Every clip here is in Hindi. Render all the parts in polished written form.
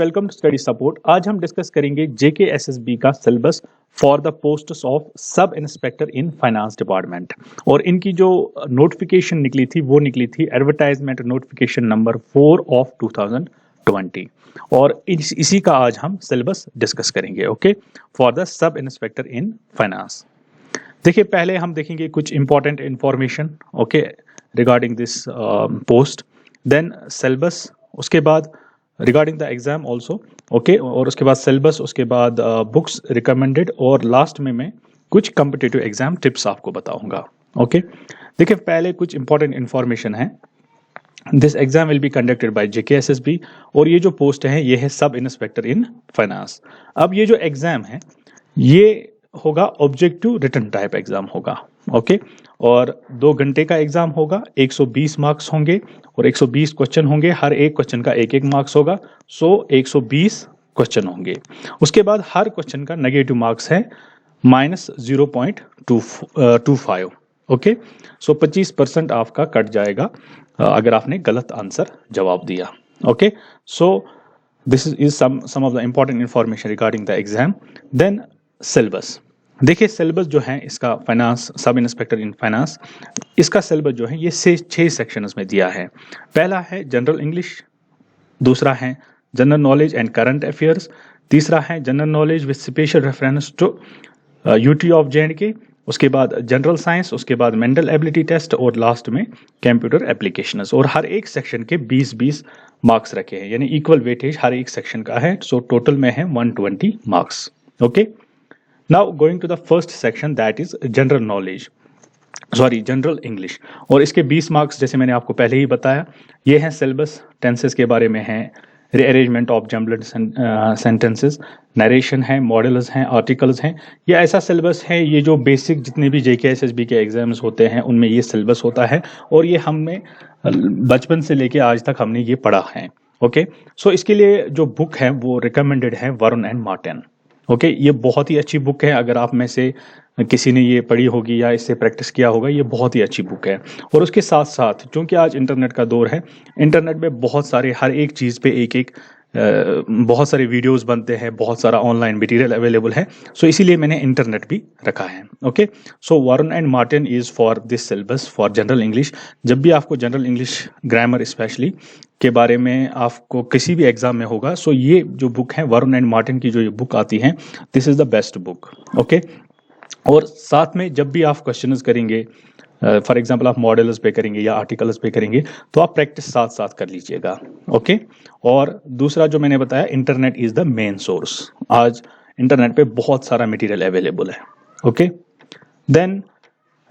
Welcome to study support. आज हम डिस्कस करेंगे जेके एसएसबी का syllabus for the posts of सब इंस्पेक्टर इन फाइनेंस डिपार्टमेंट। और इनकी जो नोटिफिकेशन निकली थी वो निकली थी एडवर्टाइजमेंट नोटिफिकेशन नंबर 4 ऑफ 2020। और इसी का आज हम सिलेबस डिस्कस करेंगे। Okay, for the sub inspector in finance. देखिए, पहले हम देखेंगे कुछ important information okay regarding this post, then syllabus, उसके बाद regarding the exam also okay, और उसके बाद सिलेबस, उसके बाद बुक्स रिकमेंडेड, और लास्ट में मैं कुछ कम्पिटिटिव एग्जाम टिप्स आपको बताऊंगा। ओके, देखिए पहले कुछ इंपॉर्टेंट इंफॉर्मेशन है। This exam will be conducted by JKSSB, और ये जो पोस्ट है ये है सब इंस्पेक्टर इन फाइनेंस। अब ये जो एग्जाम है ये होगा ऑब्जेक्टिव रिटन टाइप एग्जाम होगा। ओके, और 2 घंटे का एग्जाम होगा, 120 मार्क्स होंगे और 120 क्वेश्चन होंगे। हर एक क्वेश्चन का एक मार्क्स होगा, सो 120 क्वेश्चन होंगे। उसके बाद हर क्वेश्चन का नेगेटिव मार्क्स है -0.25। ओके, सो 25% आपका कट जाएगा अगर आपने गलत आंसर जवाब दिया। Okay, so this is some of the important information regarding the exam. Then syllabus, देखिए सिलेबस जो है इसका finance sub inspector in finance, इसका सिलेबस जो है ये 6 सेक्शंस में दिया है। पहला है जनरल इंग्लिश, दूसरा है general knowledge and current affairs, तीसरा है general knowledge with special reference to UT of J and K, उसके बाद जनरल साइंस, उसके बाद मेंटल एबिलिटी टेस्ट, और लास्ट में कंप्यूटर एप्लीकेशंस। और हर एक सेक्शन के 20-20 मार्क्स रखे हैं, यानी इक्वल वेटेज हर एक सेक्शन का है। सो टोटल में है 120 marks. Okay, now going to the first section, that is general knowledge, sorry general English, और इसके 20 मार्क्स जैसे मैंने आपको पहले ही बताया। ये है सिलेबस, टेंसेस के बारे में है, rearrangement of jumbled sentences, narration है, मॉडल्स हैं, आर्टिकल्स हैं। ये ऐसा सिलेबस है, ये जो बेसिक जितने भी जेकेएसएसबी के एग्जाम्स होते हैं उनमें ये सिलेबस होता है, और ये हमने बचपन से लेके आज तक हमने ये पढ़ा है। ओके, सो इसके लिए जो बुक है वो रिकमेंडेड है वरुण एंड मार्टिन। ओके, ये बहुत ही अच्छी बुक है। अगर आप में से किसी ने ये पढ़ी होगी या इससे प्रैक्टिस किया होगा, ये बहुत ही अच्छी बुक है। और उसके साथ साथ क्योंकि आज इंटरनेट का दौर है, इंटरनेट में बहुत सारे हर एक चीज़ पे एक बहुत सारे वीडियोस बनते हैं, बहुत सारा ऑनलाइन मटेरियल अवेलेबल है। सो इसीलिए मैंने इंटरनेट भी रखा है। Okay, so Varun and Martin is for this syllabus for general English. जब भी आपको जनरल इंग्लिश ग्रामर स्पेशली के बारे में आपको किसी भी एग्जाम में होगा, सो ये जो बुक है वरुण एंड मार्टिन की जो ये बुक आती है, this is the best book. Okay, और साथ में जब भी आप क्वेश्चंस करेंगे, फॉर एग्जांपल आप मॉडल्स पे करेंगे या आर्टिकल्स पे करेंगे, तो आप प्रैक्टिस साथ साथ कर लीजिएगा। ओके, और दूसरा जो मैंने बताया, internet is the main source. आज इंटरनेट पे बहुत सारा मटेरियल अवेलेबल है। Okay, then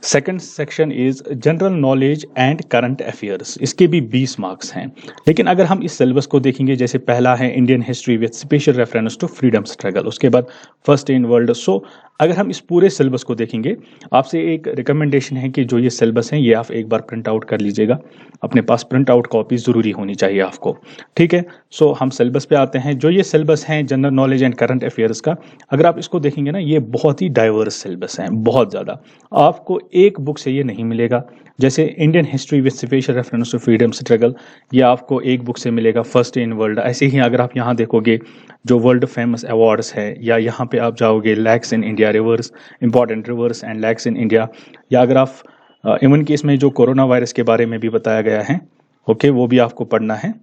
second section is general knowledge and current affairs. इसके भी 20 मार्क्स हैं। लेकिन अगर हम इस सिलेबस को देखेंगे, जैसे पहला है Indian history with special reference to freedom struggle, उसके बाद फर्स्ट इन वर्ल्ड। सो अगर हम इस पूरे सिलेबस को देखेंगे, आपसे एक रिकमेंडेशन है कि जो ये सिलेबस है ये आप एक बार प्रिंट आउट कर लीजिएगा। अपने पास प्रिंट आउट कॉपी ज़रूरी होनी चाहिए आपको। ठीक है, सो हम सिलेबस पे आते हैं। जो ये सिलेबस है general knowledge and current affairs का, अगर आप इसको देखेंगे ना, ये बहुत ही डाइवर्स सिलेबस है, बहुत ज़्यादा। आपको एक बुक से ये नहीं मिलेगा। जैसे Indian history with special reference to freedom struggle, ये आपको एक बुक से मिलेगा, फर्स्ट इन वर्ल्ड। ऐसे ही अगर आप यहाँ देखोगे जो वर्ल्ड फेमस अवार्ड्स है, या यहाँ पे आप जाओगे lakhs in India, reverse, important rivers and lakhs in India, या अगर आप इवन कि इसमें जो कोरोना वायरस के बारे में भी बताया गया है, ओके, वो भी आपको पढ़ना है।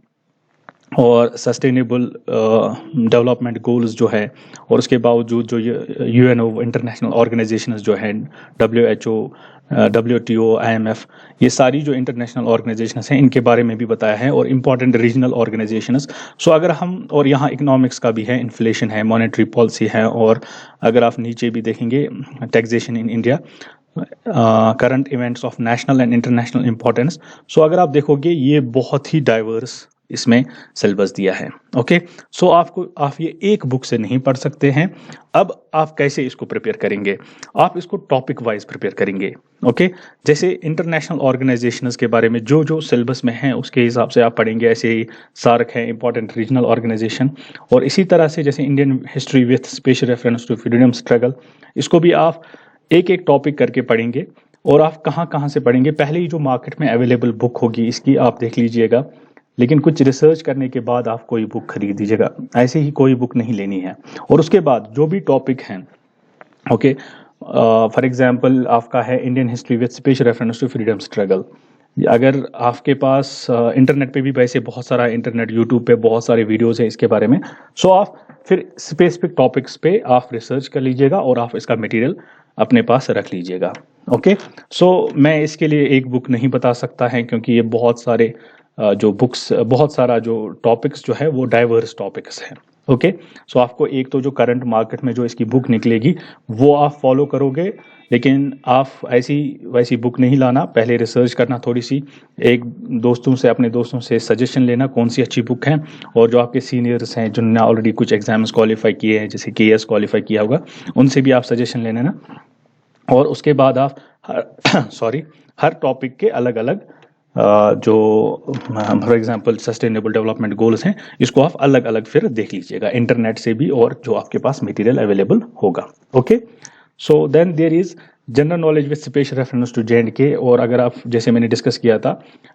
और सस्टेनेबल डेवलपमेंट गोल्स जो है, और उसके बावजूद जो यूएनओ इंटरनेशनल ऑर्गेनाइजेशंस जो हैं, WHO, WTO, IMF, ये सारी जो इंटरनेशनल ऑर्गेनाइजेशंस हैं इनके बारे में भी बताया है, और इम्पॉर्टेंट रीजनल ऑर्गेनाइजेशंस। सो अगर हम, और यहाँ इकोनॉमिक्स का भी है, इन्फ्लेशन है, मॉनेटरी पॉलिसी है, और अगर आप नीचे भी देखेंगे taxation in India, current events of national and international importance. So अगर आप देखोगे ये बहुत ही डाइवर्स इसमें सिलेबस दिया है। ओके, सो आप ये एक बुक से नहीं पढ़ सकते हैं। अब आप कैसे इसको प्रिपेयर करेंगे? आप इसको टॉपिक वाइज प्रिपेयर करेंगे। ओके, जैसे इंटरनेशनल ऑर्गेनाइजेशंस के बारे में जो जो सिलेबस में है उसके हिसाब से आप पढ़ेंगे। ऐसे ही सार्क है, इंपॉर्टेंट रीजनल ऑर्गेनाइजेशन, और इसी तरह से जैसे Indian history with special reference to freedom struggle, इसको भी आप एक एक टॉपिक करके पढ़ेंगे। और आप कहाँ कहाँ से पढ़ेंगे, पहले ही जो मार्केट में अवेलेबल बुक होगी इसकी आप देख लीजिएगा। लेकिन कुछ रिसर्च करने के बाद आप कोई बुक खरीद दीजिएगा, ऐसे ही कोई बुक नहीं लेनी है। और उसके बाद जो भी टॉपिक हैं, ओके, फॉर एग्जांपल आपका है Indian history with special reference to freedom struggle, अगर आपके पास इंटरनेट पे भी वैसे बहुत सारा इंटरनेट यूट्यूब पे बहुत सारे वीडियोस हैं इसके बारे में, सो आप फिर स्पेसिफिक टॉपिक्स पे आप रिसर्च कर लीजिएगा और आप इसका मटेरियल अपने पास रख लीजिएगा। ओके, सो मैं इसके लिए एक बुक नहीं बता सकता है क्योंकि ये बहुत सारे जो बुक्स, बहुत सारा जो टॉपिक्स जो है वो डाइवर्स टॉपिक्स हैं। ओके, सो आपको एक तो जो करंट मार्केट में जो इसकी बुक निकलेगी वो आप फॉलो करोगे, लेकिन आप ऐसी वैसी बुक नहीं लाना, पहले रिसर्च करना थोड़ी सी, एक दोस्तों से, अपने दोस्तों से सजेशन लेना कौन सी अच्छी बुक है, और जो आपके सीनियर्स हैं जिन्होंने ऑलरेडी कुछ एग्जाम्स क्वालिफाई किए हैं, जैसे केएस क्वालिफाई किया होगा, उनसे भी आप सजेशन ले लेना। और उसके बाद आप हर टॉपिक के अलग अलग जो for example sustainable development goals हैं, इसको आप अलग अलग फिर देख लीजिएगा इंटरनेट से भी और जो आपके पास मटेरियल अवेलेबल होगा। Okay, so then there is general knowledge with special reference to J&K। और अगर आप, जैसे मैंने डिस्कस किया था,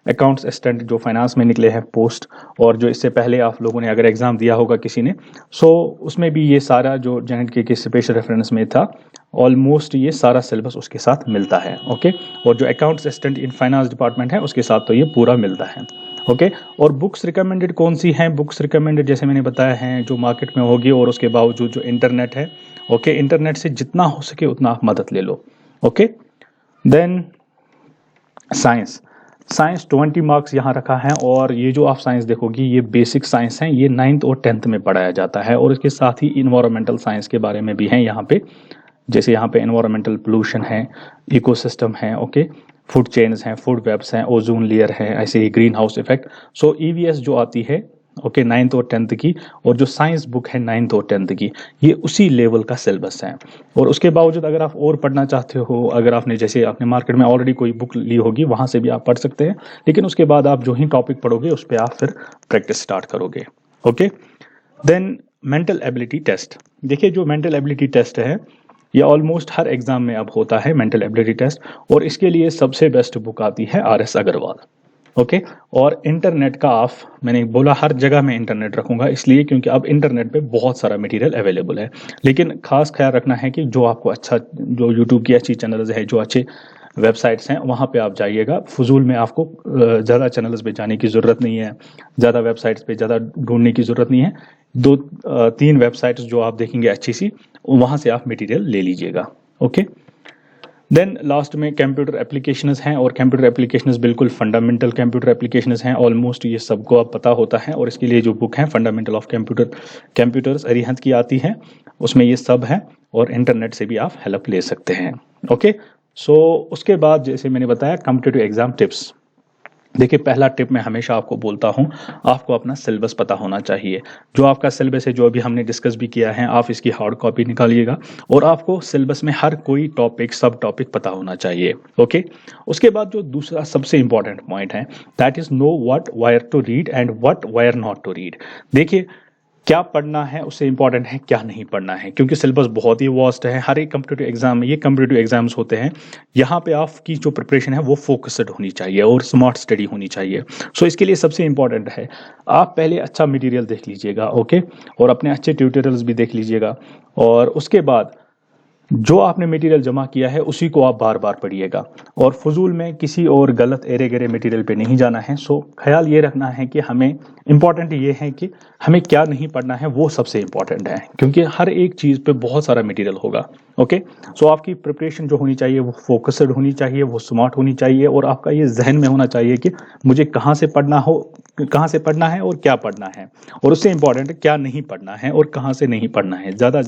अकाउंट्स असिस्टेंट जो फाइनेंस में निकले हैं पोस्ट, और जो इससे पहले आप लोगों ने अगर एग्जाम दिया होगा किसी ने, सो उसमें भी ये सारा जो J&K के स्पेशल रेफरेंस में था, ऑलमोस्ट ये सारा सिलेबस उसके साथ मिलता है। ओके, और जो accounts assistant in finance department है उसके साथ तो ये पूरा मिलता है। ओके, और बुक्स रिकमेंडेड कौन सी हैं? बुक्स रिकमेंडेड जैसे मैंने बताया है जो मार्केट में होगी, और उसके बावजूद जो इंटरनेट है, ओके, इंटरनेट से जितना हो सके उतना आप मदद ले लो। ओके, देन साइंस 20 मार्क्स यहाँ रखा है, और ये जो आप साइंस देखोगी ये बेसिक साइंस है, ये 9th और 10th में पढ़ाया जाता है, और इसके साथ ही इन्वायरमेंटल साइंस के बारे में भी है यहाँ पे, जैसे यहाँ पे एनवायरमेंटल पोल्यूशन है, इकोसिस्टम है, ओके, फूड चेन्स हैं, फूड वेब्स हैं, ओजोन लेयर है, ऐसे ही ग्रीन हाउस इफेक्ट। सो ईवीएस जो आती है, ओके, 9th और 10th की, और जो साइंस बुक है 9th और 10th की, ये उसी लेवल का सिलेबस है। और उसके बावजूद अगर आप और पढ़ना चाहते हो, अगर आपने, जैसे आपने मार्केट में ऑलरेडी कोई बुक ली होगी, वहाँ से भी आप पढ़ सकते हैं, लेकिन उसके बाद आप जो ही टॉपिक पढ़ोगे उस पर आप फिर प्रैक्टिस स्टार्ट करोगे। Okay, then mental ability test. देखिए, जो मेंटल एबिलिटी टेस्ट है ये ऑलमोस्ट हर एग्जाम में अब होता है, मेंटल एबिलिटी टेस्ट, और इसके लिए सबसे बेस्ट बुक आती है RS अग्रवाल। ओके, और इंटरनेट का आप, मैंने बोला हर जगह में इंटरनेट रखूंगा इसलिए क्योंकि अब इंटरनेट पे बहुत सारा मटेरियल अवेलेबल है, लेकिन खास ख्याल रखना है कि जो आपको अच्छा, जो यूट्यूब की अच्छी चैनल्स है, जो अच्छे वेबसाइट्स हैं, वहाँ पे आप जाइएगा। फजूल में आपको ज़्यादा चैनल्स पे जाने की ज़रूरत नहीं है, ज़्यादा वेबसाइट्स पे ज़्यादा ढूंढने की ज़रूरत नहीं है। 2-3 वेबसाइट्स जो आप देखेंगे अच्छी सी, वहाँ से आप मटेरियल ले लीजिएगा। ओके, देन लास्ट में कंप्यूटर एप्लीकेशंस हैं, और कंप्यूटर एप्लीकेशंस बिल्कुल फंडामेंटल कंप्यूटर एप्लीकेशंस हैं, ऑलमोस्ट ये सबको अब पता होता है, और इसके लिए जो बुक है फंडामेंटल ऑफ कंप्यूटर्स अरिहंत की आती है, उसमें ये सब है, और इंटरनेट से भी आप हेल्प ले सकते हैं। ओके, सो उसके बाद जैसे मैंने बताया कॉम्पिटिटिव एग्जाम टिप्स। देखिए, पहला टिप मैं हमेशा आपको बोलता हूं, आपको अपना सिलेबस पता होना चाहिए। जो आपका सिलेबस है, जो अभी हमने डिस्कस भी किया है, आप इसकी हार्ड कॉपी निकालिएगा, और आपको सिलेबस में हर कोई टॉपिक, सब टॉपिक पता होना चाहिए। ओके, उसके बाद जो दूसरा सबसे इंपॉर्टेंट पॉइंट है, that is know what we're to read and what we're not to read. देखिए, क्या पढ़ना है उससे इंपॉर्टेंट है क्या नहीं पढ़ना है, क्योंकि सिलेबस बहुत ही वास्ट है। हर एक कॉम्पिटिटिव एग्जाम में, ये कॉम्पिटिटिव एग्जाम्स होते हैं, यहाँ पे आपकी जो प्रिपरेशन है वो फोकस्ड होनी चाहिए और स्मार्ट स्टडी होनी चाहिए। सो इसके लिए सबसे इंपॉर्टेंट है, आप पहले अच्छा मटेरियल देख लीजिएगा, ओके, और अपने अच्छे ट्यूटोरियल्स भी देख लीजिएगा, और उसके बाद जो आपने मटेरियल जमा किया है उसी को आप बार बार पढ़िएगा, और फजूल में किसी और गलत एरे गेरे मटेरियल पे नहीं जाना है। सो ख्याल ये रखना है कि हमें इम्पॉर्टेंट ये है कि हमें क्या नहीं पढ़ना है, वो सबसे इम्पॉर्टेंट है, क्योंकि हर एक चीज़ पे बहुत सारा मटेरियल होगा। ओके, सो आपकी प्रिपरेशन जो होनी चाहिए वो फोकस्ड होनी चाहिए, वो स्मार्ट होनी चाहिए, और आपका ये जहन में होना चाहिए कि मुझे कहाँ से पढ़ना है और क्या पढ़ना है, और उससे इम्पॉर्टेंट क्या नहीं पढ़ना है और कहाँ से नहीं पढ़ना है। ज़्यादा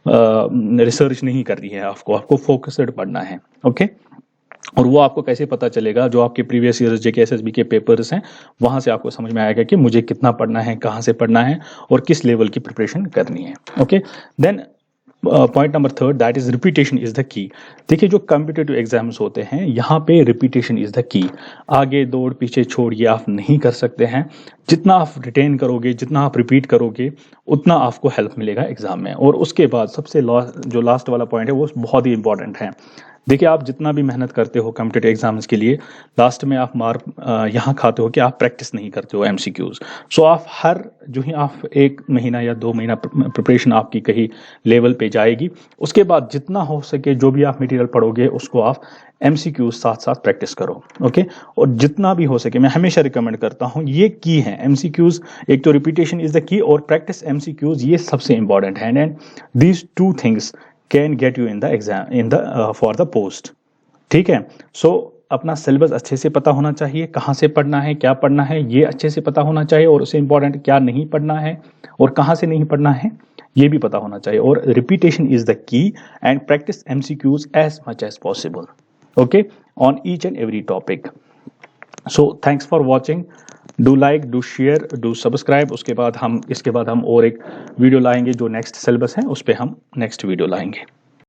रिसर्च नहीं करनी है, आपको फोकस्ड पढ़ना है। ओके, और वो आपको कैसे पता चलेगा? जो आपके प्रीवियस ईयर जेके एसएसबी के पेपर्स हैं, वहां से आपको समझ में आएगा कि मुझे कितना पढ़ना है, कहाँ से पढ़ना है, और किस लेवल की प्रिपरेशन करनी है। Okay, then point number 3, that is repetition is the key. देखिए, जो कॉम्पिटिटिव एग्जाम्स होते हैं यहाँ पे रिपीटेशन इज द की। आगे दौड़ पीछे छोड़ ये आप नहीं कर सकते हैं। जितना आप रिटेन करोगे, जितना आप रिपीट करोगे, उतना आपको हेल्प मिलेगा एग्जाम में। और उसके बाद सबसे जो लास्ट वाला पॉइंट है वो बहुत ही इंपॉर्टेंट है, देखिए, आप जितना भी मेहनत करते हो कॉम्पिटिटिव एग्जाम्स के लिए, लास्ट में आप मार यहाँ खाते हो कि आप प्रैक्टिस नहीं करते हो एमसीक्यूज। सो आप हर जो ही आप 1 महीना या 2 महीना प्रिपरेशन आपकी कहीं लेवल पे जाएगी, उसके बाद जितना हो सके जो भी आप मटेरियल पढ़ोगे उसको आप एमसीक्यूज साथ साथ प्रैक्टिस करो। ओके, और जितना भी हो सके मैं हमेशा रिकमेंड करता हूँ, ये की है एमसीक्यूज। एक तो रिपीटेशन इज द की और प्रैक्टिस एमसीक्यूज, ये सबसे इंपॉर्टेंट है। And these two things can get you in the exam in the for the post. ठीक है। सो अपना सिलेबस अच्छे से पता होना चाहिए, कहाँ से पढ़ना है, क्या पढ़ना है, ये अच्छे से पता होना चाहिए। और उससे इंपॉर्टेंट क्या नहीं पढ़ना है और कहाँ से नहीं पढ़ना है, ये भी पता होना चाहिए। और repetition is the key and practice MCQs as much as possible, okay, on each and every topic. So thanks for watching. Do like, do share, do subscribe. इसके बाद हम और एक वीडियो लाएंगे जो नेक्स्ट सिलेबस है, उस पर हम नेक्स्ट वीडियो लाएंगे।